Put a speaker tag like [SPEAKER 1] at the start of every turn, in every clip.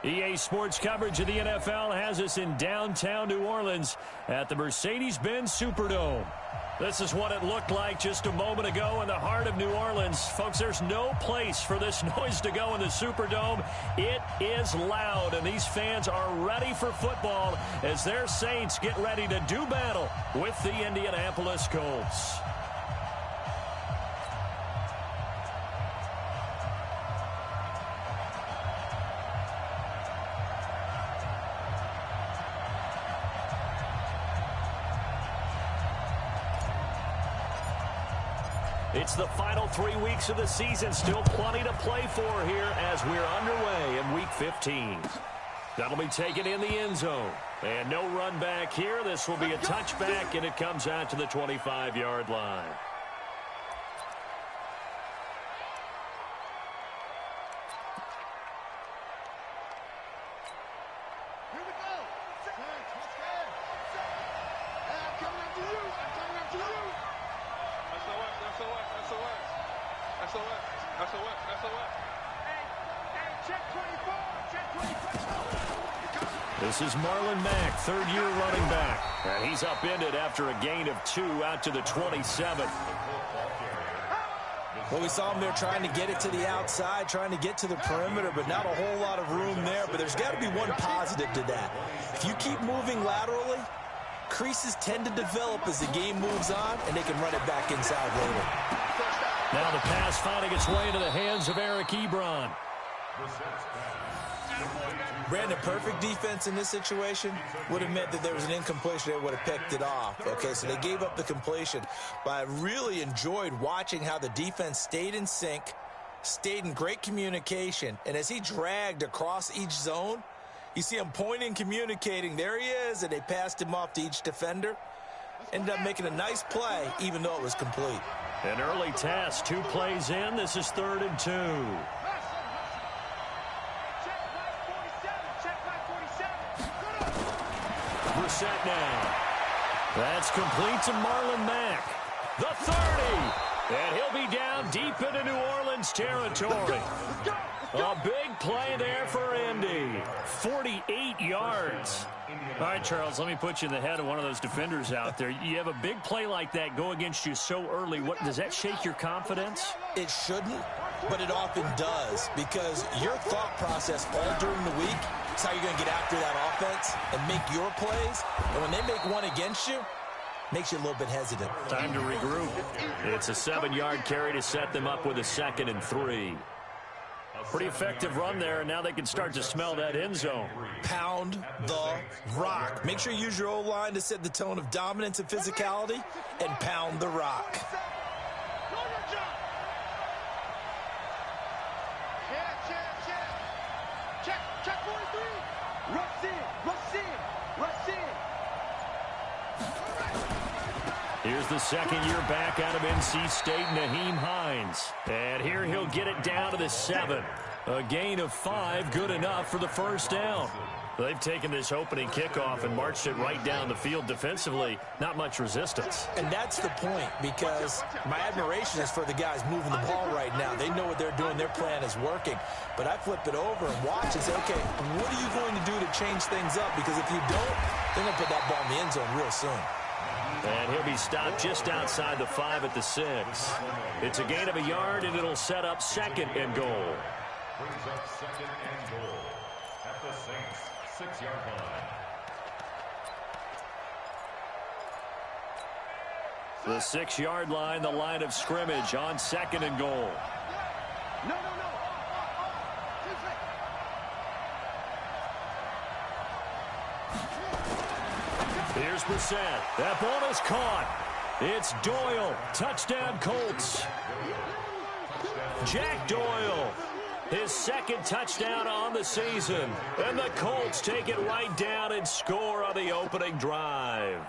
[SPEAKER 1] EA Sports coverage of the NFL has us in downtown New Orleans at the Mercedes-Benz Superdome. This is what it looked like just a moment ago in the heart of New Orleans. Folks, there's no place for this noise to go in the Superdome. It is loud, and these fans are ready for football as their Saints get ready to do battle with the Indianapolis Colts. It's the final 3 weeks of the season. Still plenty to play for here as we're underway in Week 15. That'll be taken in the end zone. And no run back here. This will be a touchback, and it comes out to the 25-yard line. This is Marlon Mack, third-year running back. And he's upended after a gain of 2 out to the 27.
[SPEAKER 2] Well, we saw him there trying to get it to the outside, trying to get to the perimeter, but not a whole lot of room there. But there's got to be one positive to that. If you keep moving laterally, creases tend to develop as the game moves on, and they can run it back inside later.
[SPEAKER 1] Now the pass finding its way into the hands of Eric Ebron.
[SPEAKER 2] Brandon, perfect defense in this situation would have meant that there was an incompletion. They would have picked it off. Okay, so they gave up the completion. But I really enjoyed watching how the defense stayed in sync, stayed in great communication. And as he dragged across each zone, you see him pointing, communicating. There he is, and they passed him off to each defender. Ended up making a nice play, even though it was complete.
[SPEAKER 1] An early test, 2 plays in. This is 3rd and 2. Brissett now. That's complete to Marlon Mack. The 30. And he'll be down deep into New Orleans territory. A big play there for Indy. 48 yards. All right, Charles, let me put you in the head of one of those defenders out there. You have a big play like that go against you so early. What does that shake your confidence?
[SPEAKER 2] It shouldn't, but it often does, because your thought process all during the week is how you're going to get after that offense and make your plays. And when they make one against you, makes you a little bit hesitant.
[SPEAKER 1] Time to regroup. It's a 7-yard carry to set them up with a 2nd and 3. Pretty effective run there, and now they can start to smell that end zone.
[SPEAKER 2] Pound the rock. Make sure you use your O-line to set the tone of dominance and physicality, and pound the rock.
[SPEAKER 3] Check 43. Rush in.
[SPEAKER 1] Here's the 2nd-year back out of NC State, Naheem Hines. And here he'll get it down to the 7. A gain of 5, good enough for the first down. They've taken this opening kickoff and marched it right down the field defensively. Not much resistance.
[SPEAKER 2] And that's the point, because my admiration is for the guys moving the ball right now. They know what they're doing. Their plan is working. But I flip it over and watch and say, okay, what are you going to do to change things up? Because if you don't, they're going to put that ball in the end zone real soon.
[SPEAKER 1] And he'll be stopped just outside the 5 at the 6. It's a gain of a yard, and it'll set up 2nd and goal.
[SPEAKER 4] Brings up 2nd and goal at the Saints 6-yard line.
[SPEAKER 1] The 6-yard line, the line of scrimmage on 2nd and goal.
[SPEAKER 3] No.
[SPEAKER 1] Here's Brissett. That ball is caught. It's Doyle. Touchdown, Colts. Jack Doyle. His 2nd touchdown on the season. And the Colts take it right down and score on the opening drive.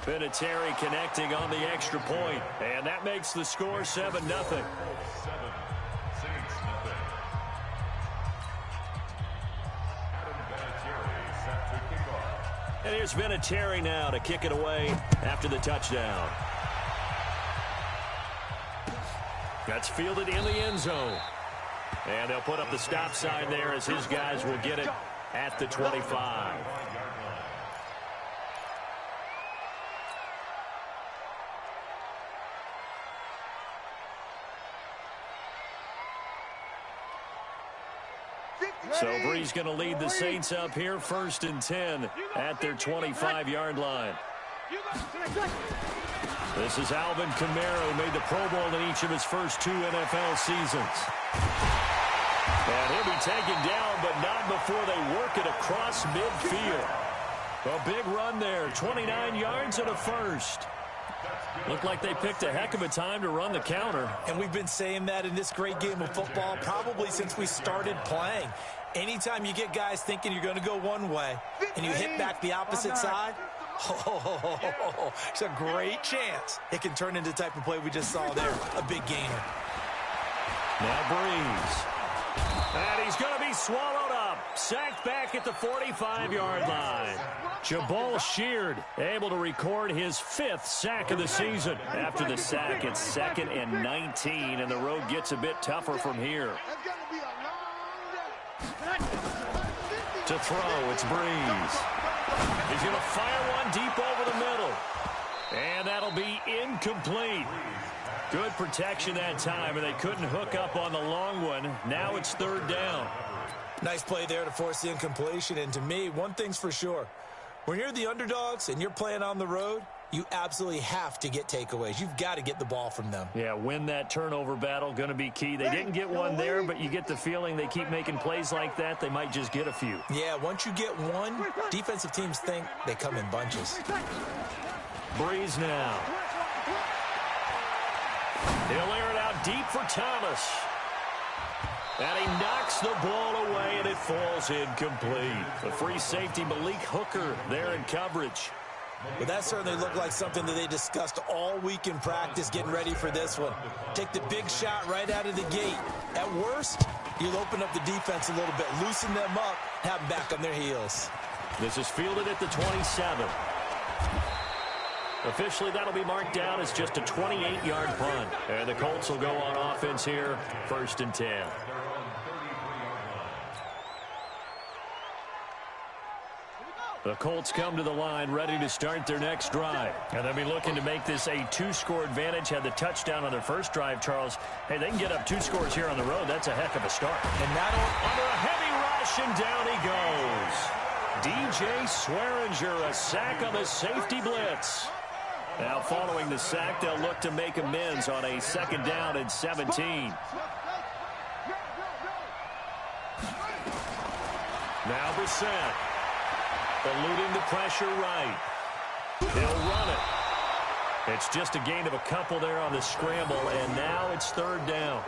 [SPEAKER 1] Vinatieri connecting on the extra point. And that makes the score 7-0. And here's Vinatieri now to kick it away after the touchdown. That's fielded in the end zone. And they'll put up the stop sign there as his guys will get it at the 25. So Bree's going to lead the Saints up here 1st and 10 at their 25-yard line. This is Alvin Kamara, who made the Pro Bowl in each of his first 2 NFL seasons. And he'll be taken down, but not before they work it across midfield. A big run there, 29 yards and a first. Looked like they picked a heck of a time to run the counter.
[SPEAKER 2] And we've been saying that in this great game of football probably since we started playing. Anytime you get guys thinking you're going to go one way and you hit back the opposite side, it's a great chance it can turn into the type of play we just saw there, a big gainer.
[SPEAKER 1] Now Breeze. And he's going to be swallowed up. Sacked back at the 45-yard line. Jabal Sheard able to record his 5th sack of the season. After the sack, it's 2nd and 19, and the road gets a bit tougher from here. To throw, it's Breeze. He's going to fire one deep over the middle. And that'll be incomplete. Good protection that time, and they couldn't hook up on the long one. Now it's 3rd down.
[SPEAKER 2] Nice play there to force the incompletion. And to me, one thing's for sure. When you're the underdogs and you're playing on the road, you absolutely have to get takeaways. You've got to get the ball from them.
[SPEAKER 1] Yeah, win that turnover battle, going to be key. They didn't get one there, but you get the feeling they keep making plays like that, they might just get a few.
[SPEAKER 2] Yeah, once you get one, defensive teams think they come in bunches.
[SPEAKER 1] Breeze now. He'll air it out deep for Thomas. And he knocks the ball away, and it falls incomplete. The free safety, Malik Hooker, there in coverage.
[SPEAKER 2] Well, that certainly looked like something that they discussed all week in practice getting ready for this one. Take the big shot right out of the gate. At worst, you'll open up the defense a little bit, loosen them up, have them back on their heels.
[SPEAKER 1] This is fielded at the 27. Officially, that'll be marked down as just a 28-yard punt. And the Colts will go on offense here, 1st and 10. The Colts come to the line ready to start their next drive. And they'll be looking to make this a 2-score advantage. Had the touchdown on their first drive, Charles. Hey, they can get up 2 scores here on the road. That's a heck of a start.
[SPEAKER 2] And not
[SPEAKER 1] under a heavy rush, and down he goes. DJ Swearinger, a sack on the safety blitz. Now following the sack, they'll look to make amends on a 2nd down and 17. Now Brissett. Eluding the pressure right. They'll run it. It's just a gain of a couple there on the scramble, and now it's 3rd down.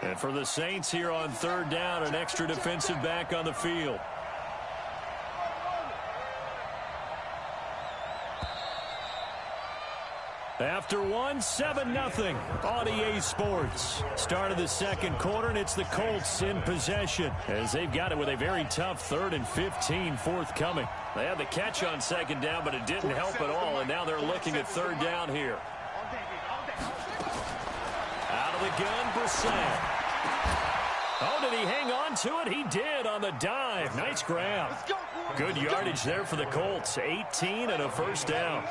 [SPEAKER 1] And for the Saints here on 3rd down, an extra defensive back on the field. After 7-0 on EA Sports. Start of the 2nd quarter, and it's the Colts in possession as they've got it with a very tough 3rd and 15 forthcoming. They had the catch on 2nd down, but it didn't help at all, and now they're looking at 3rd down here. Out of the gun, Brissett. Oh, did he hang on to it? He did on the dive. Nice grab. Good yardage there for the Colts. 18 and a 1st down.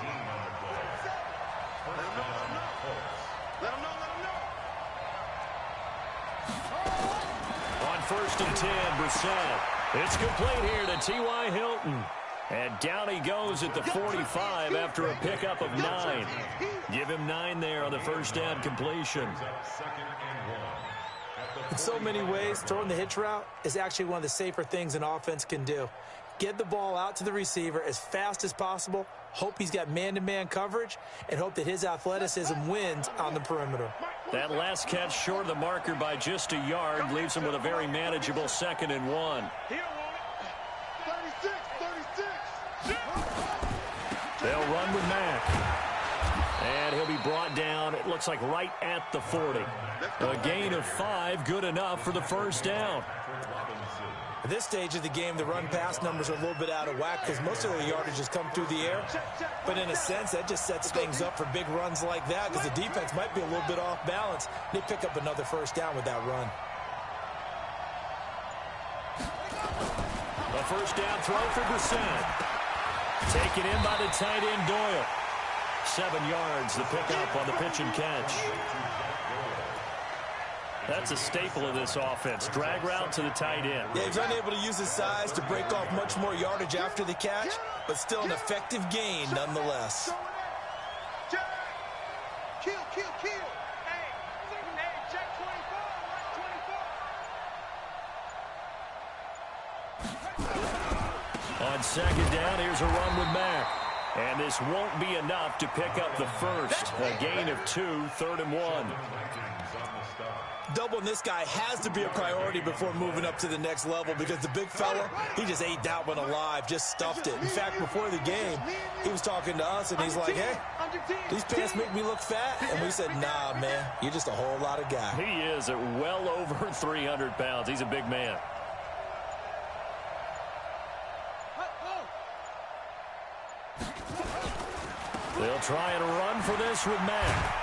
[SPEAKER 1] On 1st and 10, Brissett. It's complete here to T.Y. Hilton. And down he goes at the 45 after a pickup of 9. Give him 9 there on the 1st down completion.
[SPEAKER 2] In so many ways, throwing the hitch route is actually one of the safer things an offense can do. Get the ball out to the receiver as fast as possible, hope he's got man-to-man coverage, and hope that his athleticism wins on the perimeter.
[SPEAKER 1] That last catch short of the marker by just a yard leaves him with a very manageable 2nd and 1. They'll run with Mack. And he'll be brought down, it looks like right at the 40. A gain of 5, good enough for the 1st down.
[SPEAKER 2] At this stage of the game, the run-pass numbers are a little bit out of whack because most of their yardage has come through the air. But in a sense, that just sets things up for big runs like that because the defense might be a little bit off balance. They pick up another first down with that run.
[SPEAKER 1] A first down throw for Brissett. Taken in by the tight end Doyle. 7 yards, the pickup on the pitch and catch. That's a staple of this offense. Drag route to the tight end.
[SPEAKER 2] Yeah, he's unable to use his size to break off much more yardage after the catch, but still an effective gain nonetheless.
[SPEAKER 3] Kill. Hey, check 24.
[SPEAKER 1] On second down, here's a run with Mack. And this won't be enough to pick up the first. A gain of 2, 3rd and 1.
[SPEAKER 2] Doubling this guy has to be a priority before moving up to the next level because the big fella, he just ate that one alive, just stuffed it. In fact, before the game, he was talking to us, and he's like, hey, these pants make me look fat. And we said, nah, man, you're just a whole lot of guy.
[SPEAKER 1] He is at well over 300 pounds. He's a big man. They'll try and run for this with Mack.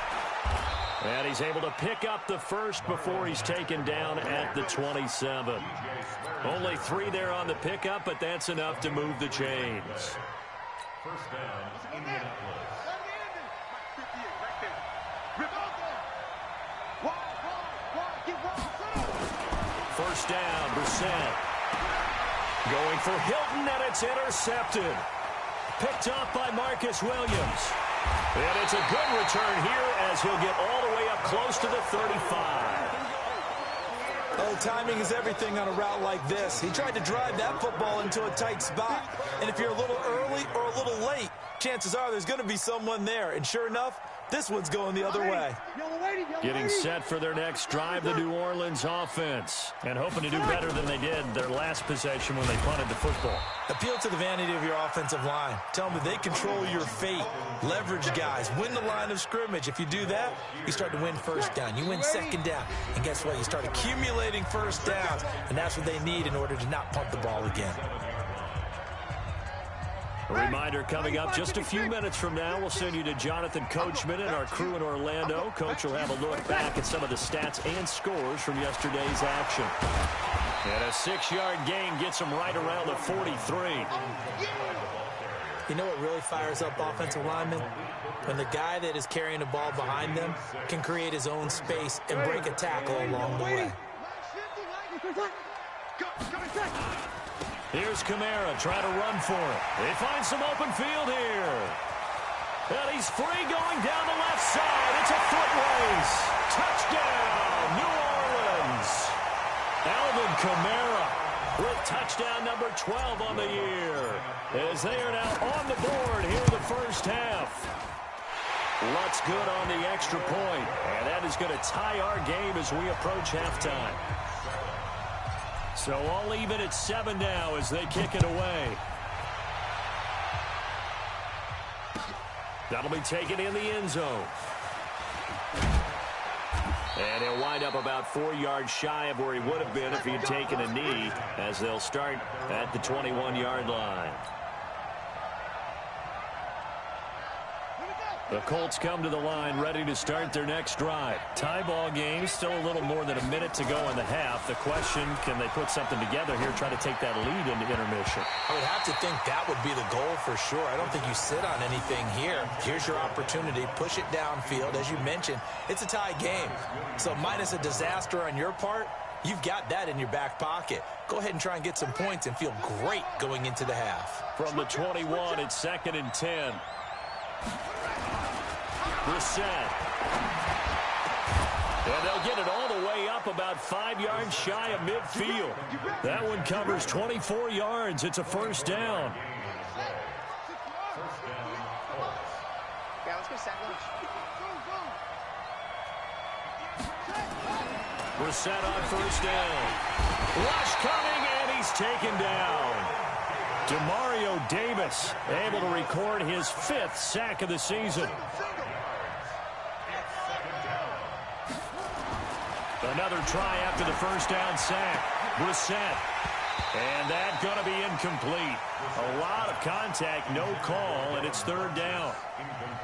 [SPEAKER 1] And he's able to pick up the first before he's taken down at the 27. Only 3 there on the pickup, but that's enough to move the chains.
[SPEAKER 4] First down, Indianapolis.
[SPEAKER 1] First down, Brissett. Going for Hilton, and it's intercepted. Picked off by Marcus Williams. And it's a good return here as he'll get all the way up close to the 35.
[SPEAKER 2] Oh, timing is everything on a route like this. He tried to drive that football into a tight spot. And if you're a little early or a little late, chances are there's going to be someone there. And sure enough, this one's going the other way.
[SPEAKER 1] Getting set for their next drive, the New Orleans offense. And hoping to do better than they did their last possession when they punted the football.
[SPEAKER 2] Appeal to the vanity of your offensive line. Tell them that they control your fate. Leverage guys. Win the line of scrimmage. If you do that, you start to win first down. You win second down. And guess what? You start accumulating first downs. And that's what they need in order to not punt the ball again.
[SPEAKER 1] A reminder coming up just a few minutes from now. We'll send you to Jonathan Coachman and our crew in Orlando. Coach will have a look back at some of the stats and scores from yesterday's action. And a 6-yard gain gets them right around the 43.
[SPEAKER 2] You know what really fires up offensive linemen? When the guy that is carrying the ball behind them can create his own space and break a tackle along the way.
[SPEAKER 1] Here's Kamara trying to run for it. They find some open field here. And he's free going down the left side. It's a foot race. Touchdown, New Orleans. Alvin Kamara with touchdown number 12 on the year. As they are now on the board here in the first half. Lutz good on the extra point. And that is going to tie our game as we approach halftime. So all even at 7 now as they kick it away. That'll be taken in the end zone. And he'll wind up about 4 yards shy of where he would have been if he had taken a knee, as they'll start at the 21-yard line. The Colts come to the line ready to start their next drive. Tie ball game, still a little more than a minute to go in the half. The question, can they put something together here, try to take that lead into intermission?
[SPEAKER 2] I would have to think that would be the goal for sure. I don't think you sit on anything here. Here's your opportunity. Push it downfield. As you mentioned, it's a tie game. So minus a disaster on your part, you've got that in your back pocket. Go ahead and try and get some points and feel great going into the half.
[SPEAKER 1] From the 21, it's 2nd and 10. Brissett. And they'll get it all the way up about 5 yards shy of midfield. That one covers 24 yards. It's a first down. Brissett on first down. Rush coming, and he's taken down. Demario Davis able to record his 5th sack of the season. Another try after the first down sack. Brissett And that's going to be incomplete. A lot of contact, no call, and it's third down.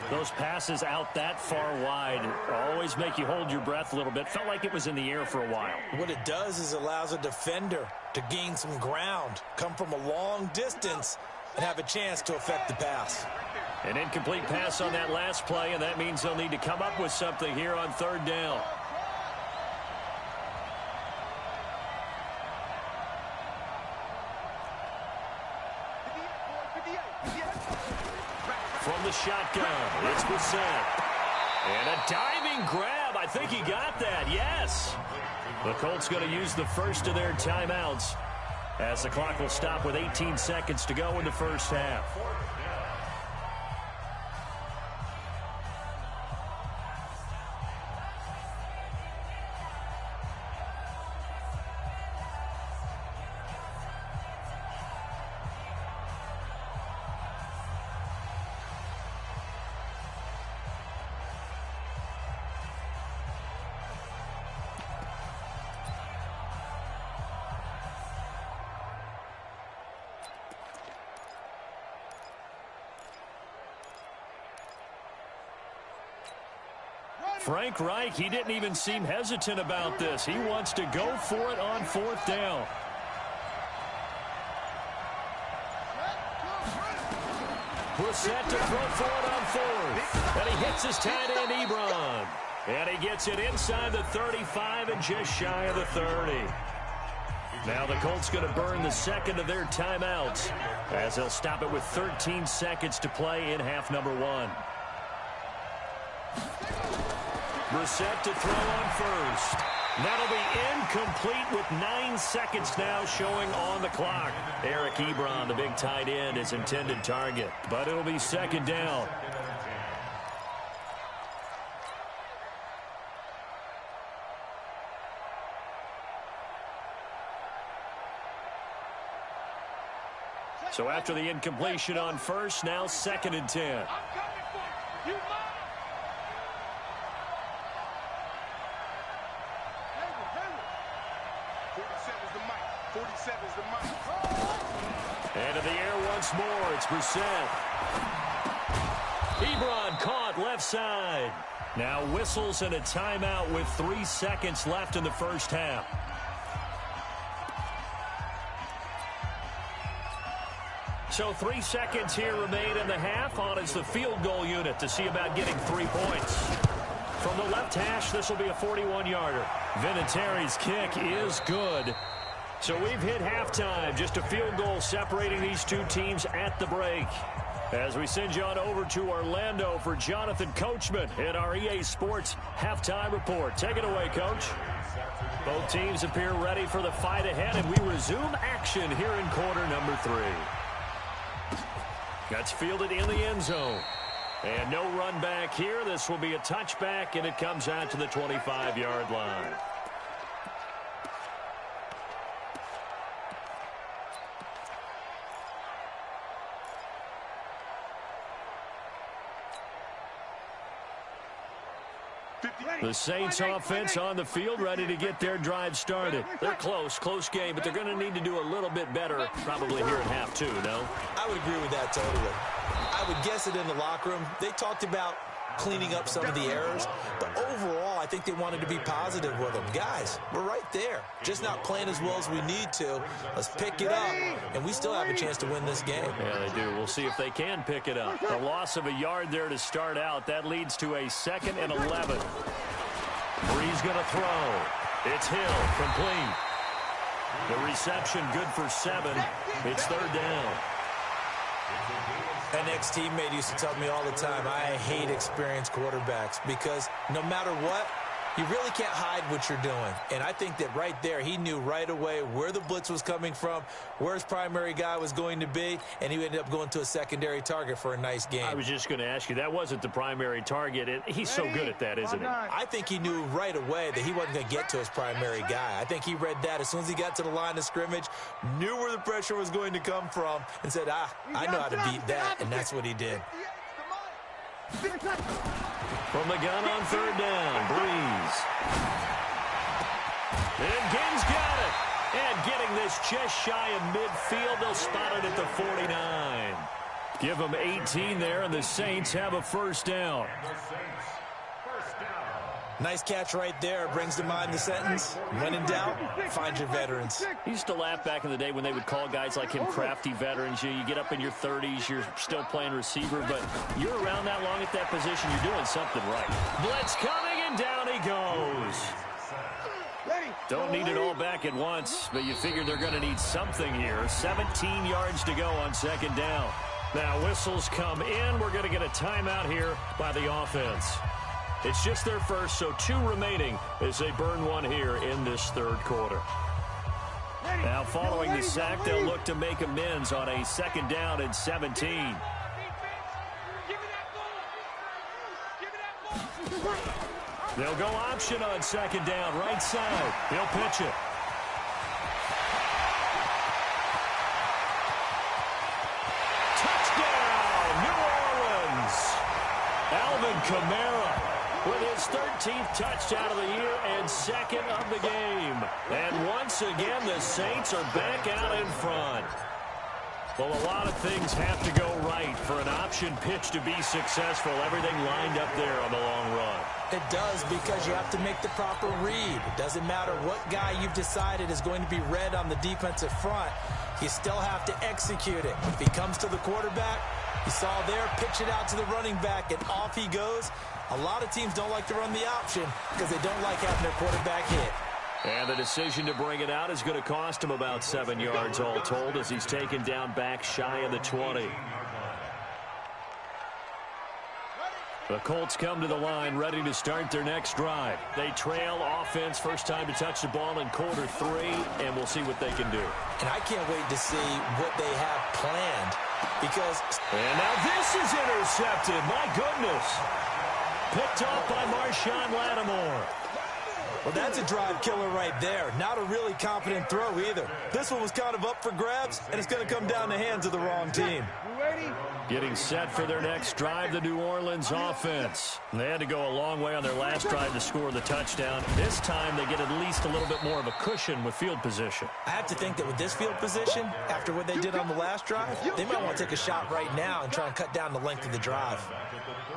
[SPEAKER 1] Those passes out that far wide always make you hold your breath a little bit. Felt like it was in the air for a while.
[SPEAKER 2] What it does is allows a defender to gain some ground, come from a long distance, and have a chance to affect the pass.
[SPEAKER 1] An incomplete pass on that last play, and that means they'll need to come up with something here on third down. From the shotgun, it's Brissett. And a diving grab. I think he got that, yes. The Colts going to use the first of their timeouts as the clock will stop with 18 seconds to go in the first half. Frank Reich, he didn't even seem hesitant about this. He wants to go for it on fourth down. Brissett to throw for it on fourth. And he hits his tight end, Ebron. And he gets it inside the 35 and just shy of the 30. Now the Colts going to burn the second of their timeouts as they'll stop it with 13 seconds to play in half number one. Brissett to throw on first. That'll be incomplete with 9 seconds now showing on the clock. Eric Ebron, the big tight end, his intended target. But it'll be second down. So after the incompletion on first, now second and 10.
[SPEAKER 3] I'm coming for you. You mine. 47's the mic. 47's the mic.
[SPEAKER 1] And in the air once more, it's Brissett. Ebron caught left side. Now whistles and a timeout with 3 seconds left in the first half. So 3 seconds here remain in the half. On is the field goal unit to see about getting 3 points. From the left hash, this will be a 41-yarder. Vinatieri's kick is good. So we've hit halftime. Just a field goal separating these two teams at the break. As we send you on over to Orlando for Jonathan Coachman in our EA Sports Halftime Report. Take it away, Coach. Both teams appear ready for the fight ahead, and we resume action here in quarter number 3. That's fielded in the end zone. And no run back here. This will be a touchback, and it comes out to the 25-yard line. The Saints offense on the field, ready to get their drive started. They're close game, but they're going to need to do a little bit better probably here at half 2, no?
[SPEAKER 2] I would agree with that totally. I would guess it in the locker room. They talked about cleaning up some of the errors, but overall, I think they wanted to be positive with them. Guys, we're right there. Just not playing as well as we need to. Let's pick it up, and we still have a chance to win this game.
[SPEAKER 1] Yeah, they do. We'll see if they can pick it up. A loss of a yard there to start out. That leads to a 2nd and 11. Bree's going to throw. It's Hill, complete. The reception good for 7. It's third down.
[SPEAKER 2] An ex-teammate used to tell me all the time, I hate experienced quarterbacks because no matter what, you really can't hide what you're doing. And I think that right there, he knew right away where the blitz was coming from, where his primary guy was going to be, and he ended up going to a secondary target for a nice game.
[SPEAKER 1] I was just going to ask you, that wasn't the primary target. He's so good at that, isn't he?
[SPEAKER 2] I think he knew right away that he wasn't going to get to his primary guy. I think he read that as soon as he got to the line of scrimmage, knew where the pressure was going to come from, and said, I know how to beat that, and that's what he did.
[SPEAKER 1] From the gun on third down, Breeze. And Ginn's got it. And getting this just shy of midfield, they'll spot it at the 49. Give them 18 there, and the Saints have a first down.
[SPEAKER 2] Nice catch right there. Brings to mind the sentence, when in doubt, find your veterans.
[SPEAKER 1] I used to laugh back in the day when they would call guys like him crafty veterans. You get up in your 30s, you're still playing receiver, but you're around that long at that position, you're doing something right. Blitz coming, and down he goes. Don't need it all back at once, but you figure they're going to need something here. 17 yards to go on second down. Now whistles come in. We're going to get a timeout here by the offense. It's just their first, so 2 remaining as they burn one here in this third quarter. Now following the sack, they'll look to make amends on a second down and 17. They'll go option on second down, right side. He'll pitch it. Touchdown, New Orleans. Alvin Kamara with his 13th touchdown of the year and second of the game. And once again, the Saints are back out in front. Well, a lot of things have to go right for an option pitch to be successful. Everything lined up there on the long run.
[SPEAKER 2] It does, because you have to make the proper read. It doesn't matter what guy you've decided is going to be read on the defensive front. You still have to execute it. If he comes to the quarterback, you saw there, pitch it out to the running back, and off he goes. A lot of teams don't like to run the option because they don't like having their quarterback hit.
[SPEAKER 1] And the decision to bring it out is going to cost him about 7 yards all told as he's taken down back shy of the 20. The Colts come to the line ready to start their next drive. They trail offense, first time to touch the ball in quarter 3, and we'll see what they can do.
[SPEAKER 2] And I can't wait to see what they have planned because...
[SPEAKER 1] And now this is intercepted. My goodness. Picked off by Marshawn Lattimore.
[SPEAKER 2] Well, that's a drive killer right there. Not a really confident throw either. This one was kind of up for grabs, and it's going to come down the hands of the wrong team.
[SPEAKER 1] Getting set for their next drive, the New Orleans offense. They had to go a long way on their last drive to score the touchdown. This time, they get at least a little bit more of a cushion with field position.
[SPEAKER 2] I have to think that with this field position, after what they did on the last drive, they might want to take a shot right now and try and cut down the length of the drive.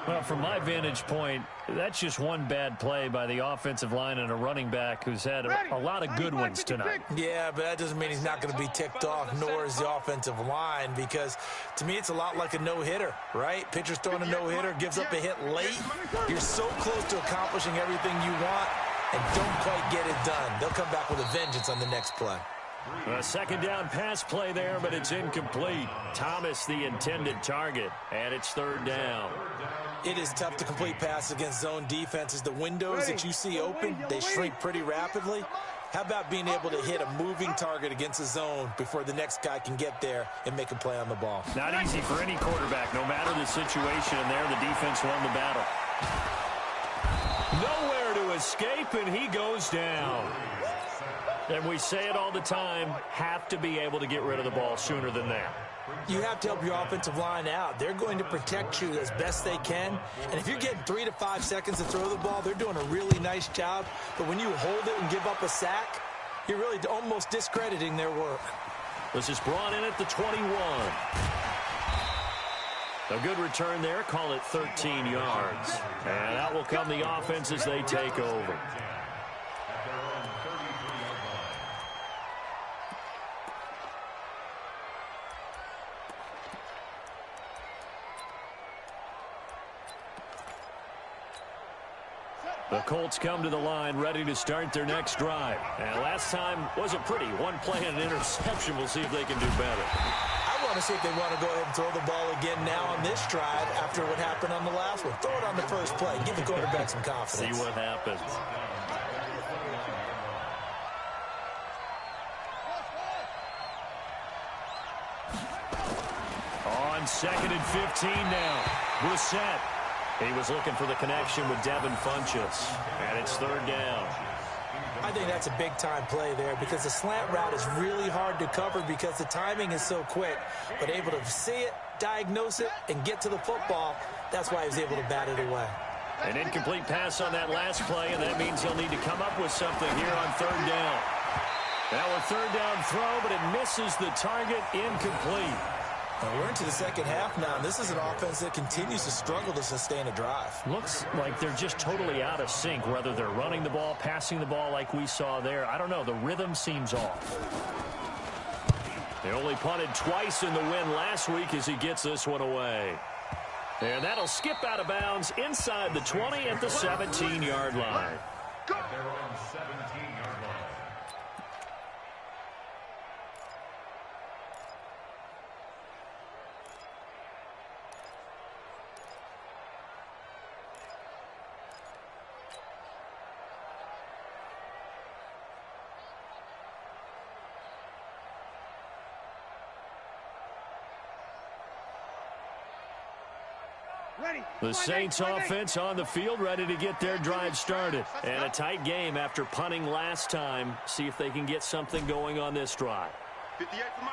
[SPEAKER 1] Well, from my vantage point, that's just one bad play by the offensive line and a running back who's had a lot of good ones tonight.
[SPEAKER 2] Yeah, but that doesn't mean he's not going to be ticked off, nor is the offensive line, because to me it's a lot like a no-hitter, right? Pitcher's throwing a no-hitter, gives up a hit late. You're so close to accomplishing everything you want and don't quite get it done. They'll come back with a vengeance on the next play.
[SPEAKER 1] A second down pass play there, but it's incomplete. Thomas the intended target, and it's third down.
[SPEAKER 2] It is tough to complete passes against zone defenses. The windows that you see open, they shrink pretty rapidly. How about being able to hit a moving target against a zone before the next guy can get there and make a play on the ball?
[SPEAKER 1] Not easy for any quarterback, no matter the situation, and there the defense won the battle. Nowhere to escape, and he goes down. And we say it all the time, have to be able to get rid of the ball sooner than that.
[SPEAKER 2] You have to help your offensive line out. They're going to protect you as best they can. And if you're getting 3 to 5 seconds to throw the ball, they're doing a really nice job. But when you hold it and give up a sack, you're really almost discrediting their work.
[SPEAKER 1] This is brought in at the 21. A good return there. Call it 13 yards. And out will come the offense as they take over. The Colts come to the line ready to start their next drive. And last time wasn't pretty. One play and an interception. We'll see if they can do better.
[SPEAKER 2] I want to see if they want to go ahead and throw the ball again now on this drive after what happened on the last one. Throw it on the first play. Give the quarterback some confidence.
[SPEAKER 1] See what happens. On 2nd and 15 now. Brissett. He was looking for the connection with Devin Funchess. And it's third down.
[SPEAKER 2] I think that's a big-time play there because the slant route is really hard to cover because the timing is so quick. But able to see it, diagnose it, and get to the football, that's why he was able to bat it away.
[SPEAKER 1] An incomplete pass on that last play, and that means he'll need to come up with something here on third down. Now a third down throw, but it misses the target, incomplete.
[SPEAKER 2] We're into the second half now, and this is an offense that continues to struggle to sustain a drive.
[SPEAKER 1] Looks like they're just totally out of sync, whether they're running the ball, passing the ball like we saw there. I don't know. The rhythm seems off. They only punted twice in the win last week as he gets this one away. And that'll skip out of bounds inside the 20 at the 17-yard line.
[SPEAKER 4] They're on 17-yard line.
[SPEAKER 1] The Saints offense on the field, ready to get their drive started. And a tight game after punting last time. See if they can get something going on this drive.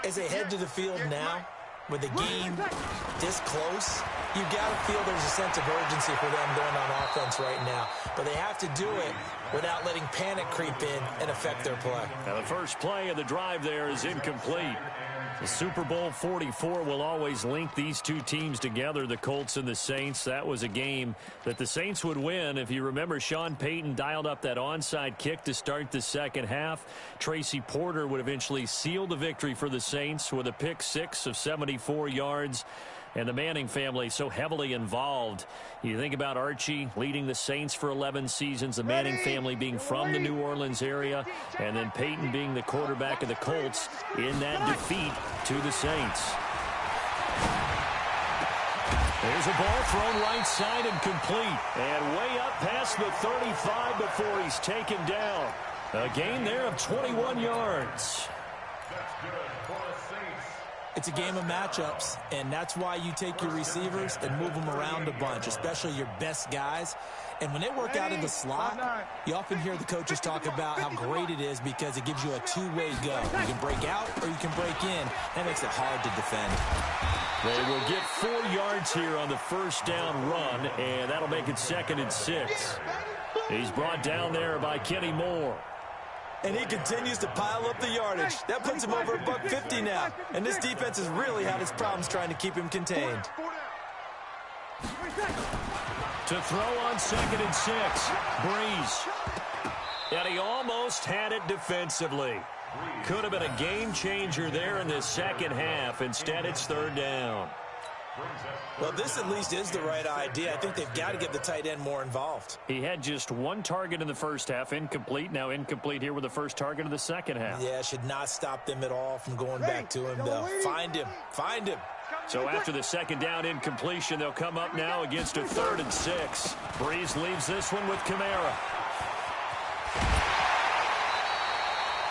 [SPEAKER 2] As they head to the field now, with the game this close, you've got to feel there's a sense of urgency for them going on offense right now. But they have to do it without letting panic creep in and affect their play.
[SPEAKER 1] Now the first play of the drive there is incomplete. The Super Bowl 44 will always link these two teams together, the Colts and the Saints. That was a game that the Saints would win. If you remember, Sean Payton dialed up that onside kick to start the second half. Tracy Porter would eventually seal the victory for the Saints with a pick six of 74 yards. And the Manning family so heavily involved. You think about Archie leading the Saints for 11 seasons, the Manning family being from the New Orleans area, and then Peyton being the quarterback of the Colts in that defeat to the Saints. There's a ball thrown right side and complete. And way up past the 35 before he's taken down. A gain there of 21 yards.
[SPEAKER 4] That's good for the Saints.
[SPEAKER 2] It's a game of matchups, and that's why you take your receivers and move them around a bunch, especially your best guys. And when they work out in the slot, you often hear the coaches talk about how great it is because it gives you a two-way go. You can break out or you can break in. That makes it hard to defend.
[SPEAKER 1] They will get 4 yards here on the first down run, and that'll make it 2nd and 6. He's brought down there by Kenny Moore.
[SPEAKER 2] And he continues to pile up the yardage. That puts him over $150 now. And this defense has really had its problems trying to keep him contained.
[SPEAKER 1] To throw on 2nd and 6. Breeze. And he almost had it defensively. Could have been a game changer there in the second half. Instead, it's 3rd down.
[SPEAKER 2] Well, this at least is the right idea. I think they've got to get the tight end more involved.
[SPEAKER 1] He had just 1 target in the first half, incomplete. Now incomplete here with the first target of the second half.
[SPEAKER 2] Yeah, should not stop them at all from going back to him, though. Find him. Find him.
[SPEAKER 1] So after the second down incompletion, they'll come up now against a 3rd and 6. Breeze leaves this one with Kamara.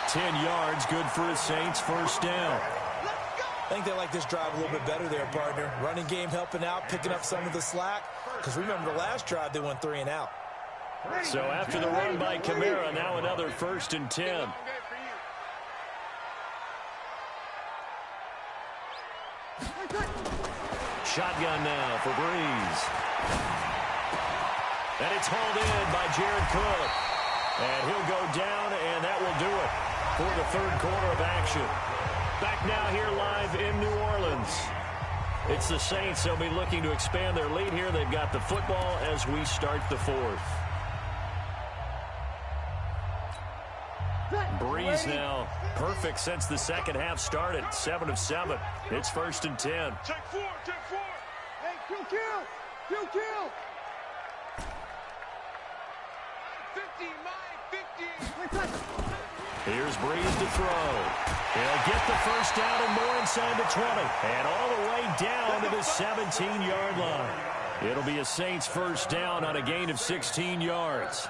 [SPEAKER 1] 10 yards, good for his Saints, first down.
[SPEAKER 2] I think they like this drive a little bit better there, partner. Running game helping out, picking up some of the slack. Because remember, the last drive, they went 3 and out.
[SPEAKER 1] So after the run by Kamara, now another 1st and 10. Shotgun now for Breeze. And it's hauled in by Jared Cook. And he'll go down, and that will do it for the 3rd quarter of action. Back now here live in New Orleans. It's the Saints. They'll be looking to expand their lead here. They've got the football as we start the 4th. Breeze now perfect since the second half started. 7 of 7. It's 1st and 10.
[SPEAKER 3] Take 4, take 4. Hey, kill. 50.
[SPEAKER 1] Here's Breeze to throw. He'll get the first down and more inside the 20. And all the way down to the 17-yard line. It'll be a Saints first down on a gain of 16 yards.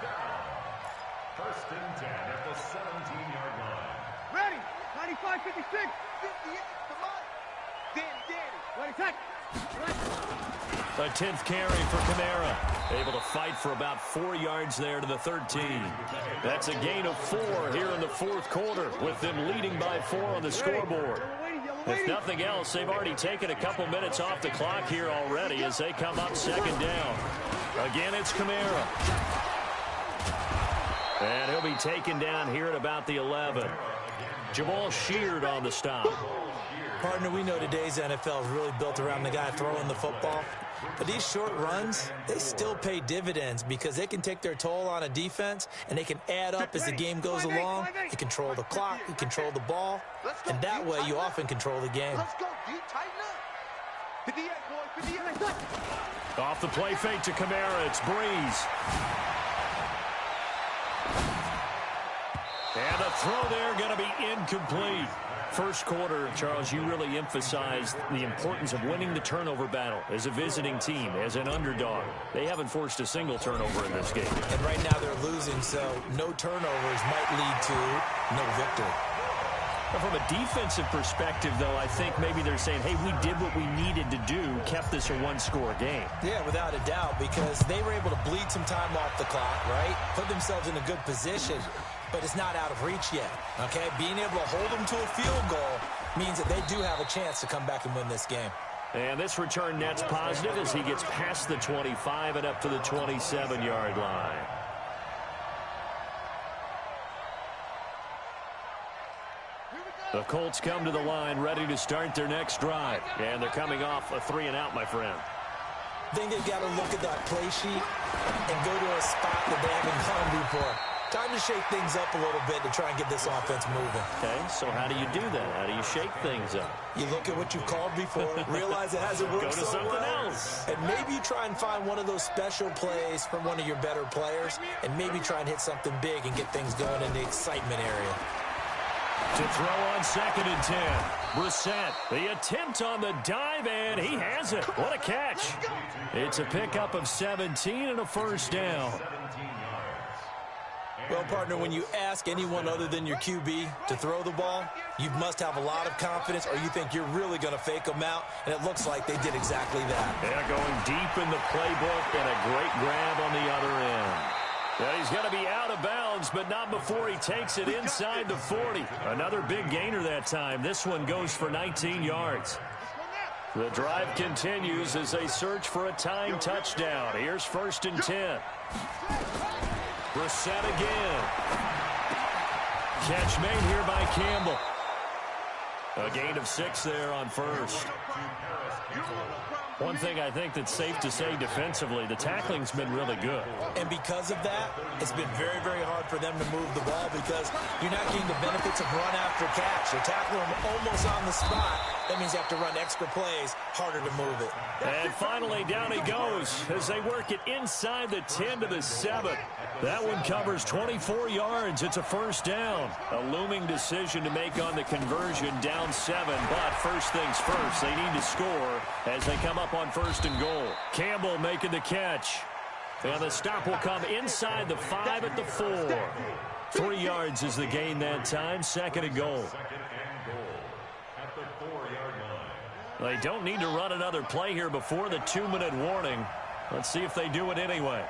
[SPEAKER 4] 1st and 10 at the 17-yard line.
[SPEAKER 3] Ready. 95, 56. 58. Come on. Danny. Ready, set.
[SPEAKER 1] A 10th carry for Kamara. Able to fight for about 4 yards there to the 13. That's a gain of 4 here in the 4th quarter with them leading by 4 on the scoreboard. If nothing else, they've already taken a couple minutes off the clock here already as they come up 2nd down. Again, it's Kamara. And he'll be taken down here at about the 11. Jamal Sheard on the stop.
[SPEAKER 2] Partner, we know today's NFL is really built around the guy throwing the football. But these short runs, they still pay dividends because they can take their toll on a defense, and they can add up as the game goes along. You control the clock, you control the ball, and that way you often control the game.
[SPEAKER 3] Let's go, D. Tighten up. 58, boys. 58.
[SPEAKER 1] Off the play fake to Kamara. It's Breeze. And the throw there going to be incomplete. First quarter, Charles, you really emphasized the importance of winning the turnover battle as a visiting team, as an underdog. They haven't forced a single turnover in this game.
[SPEAKER 2] And right now they're losing, so no turnovers might lead to no victory.
[SPEAKER 1] But from a defensive perspective, though, I think maybe they're saying, hey, we did what we needed to do, kept this a one-score game.
[SPEAKER 2] Yeah, without a doubt, because they were able to bleed some time off the clock, right? Put themselves in a good position, but it's not out of reach yet, okay? Being able to hold them to a field goal means that they do have a chance to come back and win this game.
[SPEAKER 1] And this return net's positive as he gets past the 25 and up to the 27-yard line. The Colts come to the line ready to start their next drive. And they're coming off a 3-and-out, my friend.
[SPEAKER 2] I think they've got to look at that play sheet and go to a spot that they haven't gone before. Time to shake things up a little bit to try and get this offense moving.
[SPEAKER 1] Okay, so how do you do that? How do you shake things up?
[SPEAKER 2] You look at what you've called before, realize it hasn't worked
[SPEAKER 1] Go to
[SPEAKER 2] so
[SPEAKER 1] something
[SPEAKER 2] well,
[SPEAKER 1] else.
[SPEAKER 2] and maybe you try and find one of those special plays from one of your better players, and maybe try and hit something big and get things going in the excitement area.
[SPEAKER 1] To throw on 2nd and 10. Brissett, the attempt on the dive, and he has it. What a catch. It's a pickup of 17 and a first down.
[SPEAKER 2] Well, partner, when you ask anyone other than your QB to throw the ball, you must have a lot of confidence, or you think you're really going to fake them out, and it looks like they did exactly that.
[SPEAKER 1] Yeah, going deep in the playbook, and a great grab on the other end. Yeah, he's going to be out of bounds, but not before he takes it inside the 40. Another big gainer that time. This one goes for 19 yards. The drive continues as they search for a tying touchdown. Here's 1st and 10. Brissett again. Catch made here by Campbell. A gain of 6 there on first. One thing I think that's safe to say defensively, the tackling's been really good.
[SPEAKER 2] And because of that, it's been very, very hard for them to move the ball because you're not getting the benefits of run after catch. You're tackling them almost on the spot. That means you have to run extra plays, harder to move it.
[SPEAKER 1] And finally, down he goes as they work it inside the 10 to the 7. That one covers 24 yards. It's a first down. A looming decision to make on the conversion, down 7. But first things first, they need to score as they come up on 1st and goal. Campbell making the catch. And the stop will come inside the 5 at the 4. 3 yards is the gain that time. 2nd and goal. They don't need to run another play here before the 2-minute warning. Let's see if they do it anyway.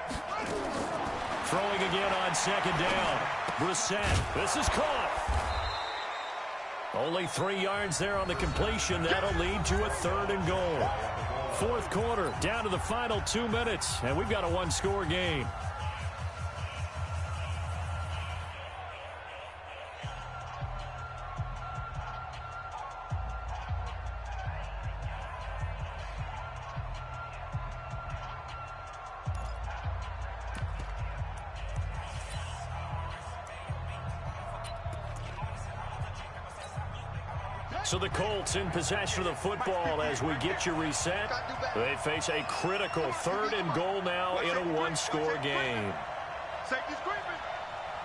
[SPEAKER 1] Throwing again on 2nd down. Brissett. This is caught. Only 3 yards there on the completion. That'll lead to a 3rd and goal. 4th quarter, down to the final 2 minutes, and we've got a one-score game. So the Colts in possession of the football as we get you reset. They face a critical 3rd and goal now in a one-score game.
[SPEAKER 3] Safety screaming.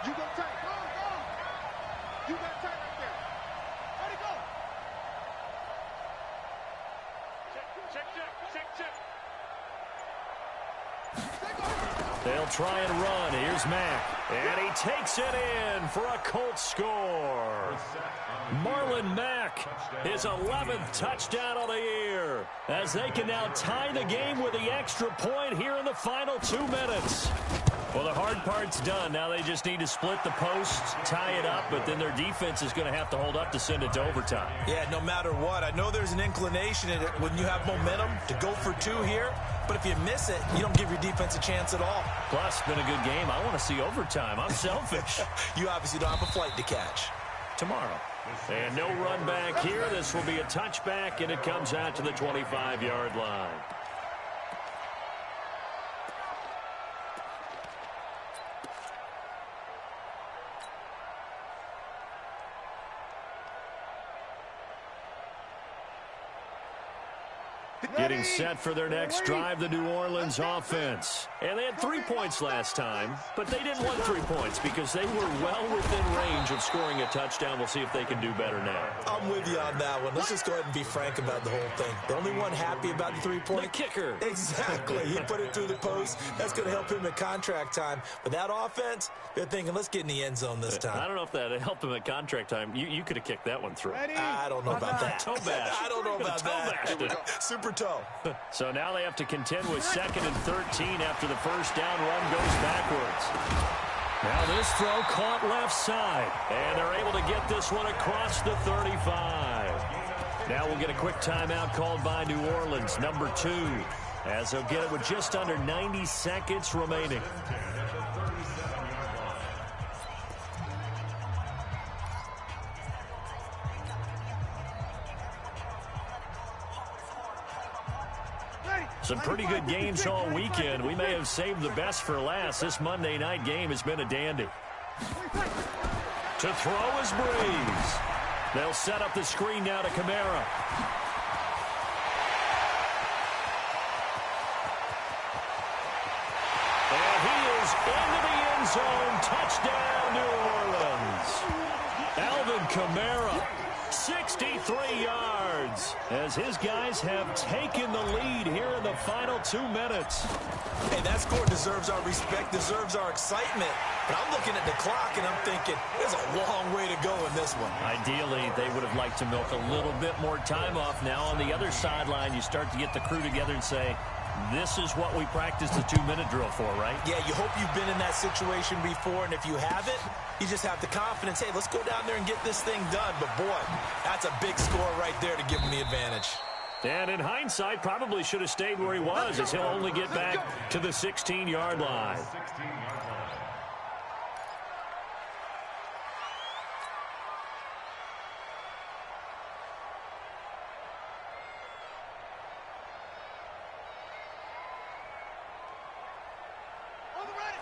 [SPEAKER 3] You go tight. Go, go. You got tight up there. Ready, go. Check.
[SPEAKER 1] They'll try and run. Here's Mack. And he takes it in for a Colts score. Marlon Mack, his 11th touchdown of the year, as they can now tie the game with the extra point here in the final 2 minutes. Well, the hard part's done. Now they just need to split the posts, tie it up, but then their defense is going to have to hold up to send it to overtime.
[SPEAKER 2] Yeah, no matter what. I know there's an inclination in it when you have momentum to go for 2 here, but if you miss it, you don't give your defense a chance at all.
[SPEAKER 1] Plus, it's been a good game. I want to see overtime. I'm selfish.
[SPEAKER 2] You obviously don't have a flight to catch.
[SPEAKER 1] Tomorrow. And no run back here. This will be a touchback, and it comes out to the 25-yard line. Getting set for their next drive, the New Orleans offense. And they had 3 points last time, but they didn't want 3 points because they were well within range of scoring a touchdown. We'll see if they can do better now.
[SPEAKER 2] I'm with you on that one. Let's just go ahead and be frank about the whole thing. The only one happy about the 3-point?
[SPEAKER 1] The kicker.
[SPEAKER 2] Exactly. He put it through the post. That's going to help him at contract time. But that offense, they're thinking, let's get in the end zone this time.
[SPEAKER 1] I don't know if that helped him at contract time. You could have kicked that one through.
[SPEAKER 2] I don't know about that.
[SPEAKER 1] Toe bash.
[SPEAKER 2] I don't know about that. Super toe.
[SPEAKER 1] So now they have to contend with 2nd and 13 after the first down run goes backwards. Now this throw caught left side, and they're able to get this one across the 35. Now we'll get a quick timeout called by New Orleans, number 2, as they'll get it with just under 90 seconds remaining. Some pretty good games all weekend. We may have saved the best for last. This Monday night game has been a dandy. To throw is Breeze. They'll set up the screen now to Kamara. And he is into the end zone. Touchdown, New Orleans. Alvin Kamara. 63 yards as his guys have taken the lead here in the final 2 minutes.
[SPEAKER 2] Hey, that score deserves our respect, deserves our excitement. But I'm looking at the clock and I'm thinking, there's a long way to go in this one.
[SPEAKER 1] Ideally, they would have liked to milk a little bit more time off. Now on the other sideline, you start to get the crew together and say, this is what we practiced the 2-minute drill for, right?
[SPEAKER 2] Yeah, you hope you've been in that situation before, and if you haven't, you just have the confidence, hey, let's go down there and get this thing done. But, boy, that's a big score right there to give him the advantage.
[SPEAKER 1] And in hindsight, probably should have stayed where he was, as he'll only get back to the 16-yard line.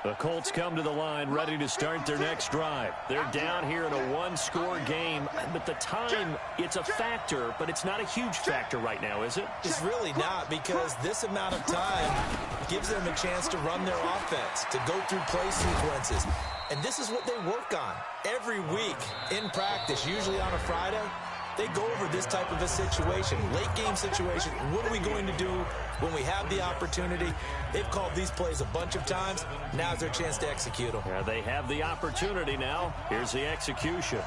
[SPEAKER 1] The Colts come to the line ready to start their next drive. They're down here in a 1-score game, but the time, it's a factor, but it's not a huge factor right now, is it?
[SPEAKER 2] It's really not, because this amount of time gives them a chance to run their offense, to go through play sequences. And this is what they work on every week in practice, usually on a Friday. They go over this type of a situation, late game situation. What are we going to do when we have the opportunity? They've called these plays a bunch of times. Now's their chance to execute them.
[SPEAKER 1] Yeah, they have the opportunity now. Here's the execution.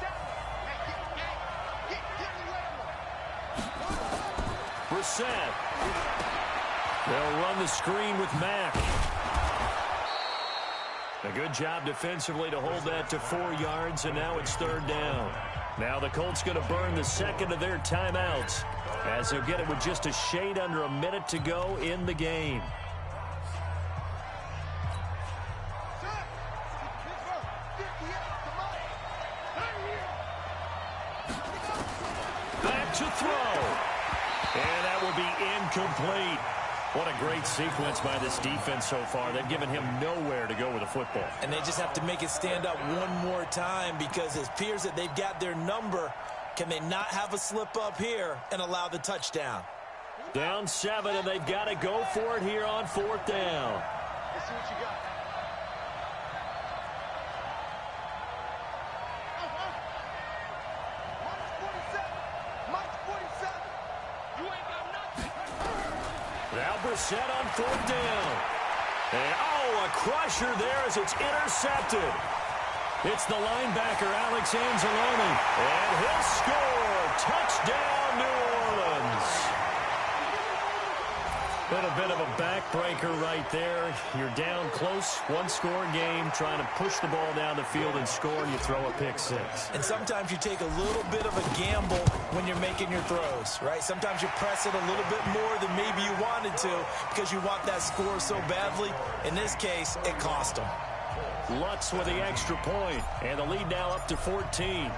[SPEAKER 1] Brissett. They'll run the screen with Mack. A good job defensively to hold that to 4 yards, and now it's 3rd down. Now the Colts going to burn the second of their timeouts as they'll get it with just a shade under a minute to go in the game. Back to throw. And that will be incomplete. What a great sequence by this defense so far. They've given him nowhere to go with the football.
[SPEAKER 2] And they just have to make it stand up one more time, because it appears that they've got their number. Can they not have a slip up here and allow the touchdown?
[SPEAKER 1] Down 7, and they've got to go for it here on 4th down.
[SPEAKER 3] Let's see what you got.
[SPEAKER 1] Now Brissett on 4th down. And, a crusher there as it's intercepted. It's the linebacker, Alex Anzalone. And he'll score. Touchdown, New Orleans. Been a bit of a backbreaker right there. You're down close, 1-score game, trying to push the ball down the field and score, and you throw a pick 6.
[SPEAKER 2] And sometimes you take a little bit of a gamble when you're making your throws, right? Sometimes you press it a little bit more than maybe you wanted to because you want that score so badly. In this case, it cost them.
[SPEAKER 1] Lutz with the extra point, and the lead now up to 14.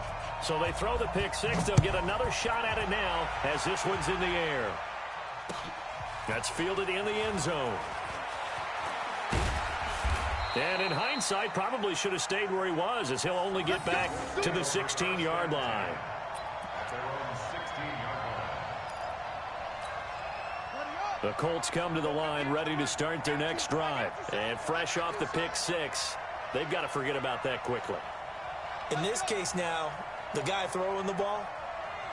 [SPEAKER 1] So they throw the pick six. They'll get another shot at it now as this one's in the air. That's fielded in the end zone. And in hindsight, probably should have stayed where he was, as he'll only get back to the 16-yard line. The Colts come to the line ready to start their next drive. And fresh off the pick six, they've got to forget about that quickly.
[SPEAKER 2] In this case now, the guy throwing the ball,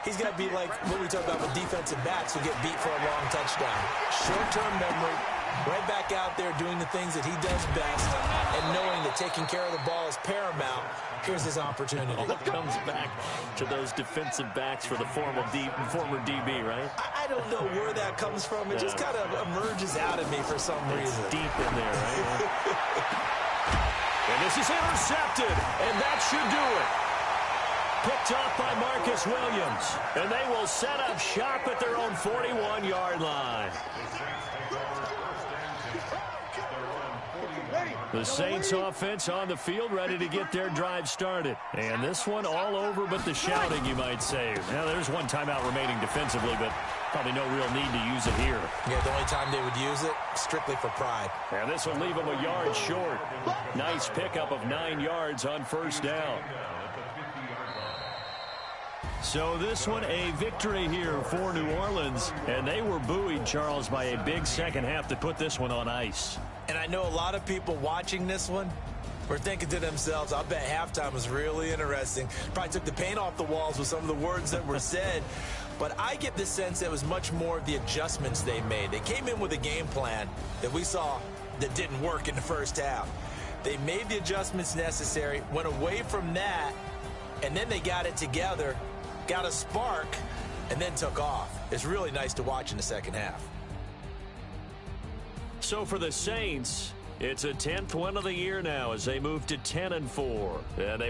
[SPEAKER 2] he's got to be like what we talk about with defensive backs who get beat for a long touchdown. Short-term memory, right back out there doing the things that he does best, and knowing that taking care of the ball is paramount. Here's his opportunity.
[SPEAKER 1] It comes back to those defensive backs for the former DB, right?
[SPEAKER 2] I don't know where that comes from. It just kind of emerges out of me for some reason.
[SPEAKER 1] Deep in there, right? And this is intercepted, and that should do it. Picked off by Marcus Williams, and they will set up shop at their own 41-yard line. The Saints offense on the field, ready to get their drive started. And this one all over but the shouting, you might say. Now, there's one timeout remaining defensively, but probably no real need to use it here.
[SPEAKER 2] Yeah, the only time they would use it, strictly for pride.
[SPEAKER 1] And this will leave them a yard short. Nice pickup of 9 yards on first down. So this one, a victory here for New Orleans. And they were buoyed, Charles, by a big second half that put this one on ice.
[SPEAKER 2] And I know a lot of people watching this one were thinking to themselves, I bet halftime was really interesting. Probably took the paint off the walls with some of the words that were said. But I get the sense that it was much more of the adjustments they made. They came in with a game plan that we saw that didn't work in the first half. They made the adjustments necessary, went away from that, and then they got it together, got a spark, and then took off. It's really nice to watch in the second half.
[SPEAKER 1] So for the Saints, it's a 10th win of the year now as they move to 10-4. And they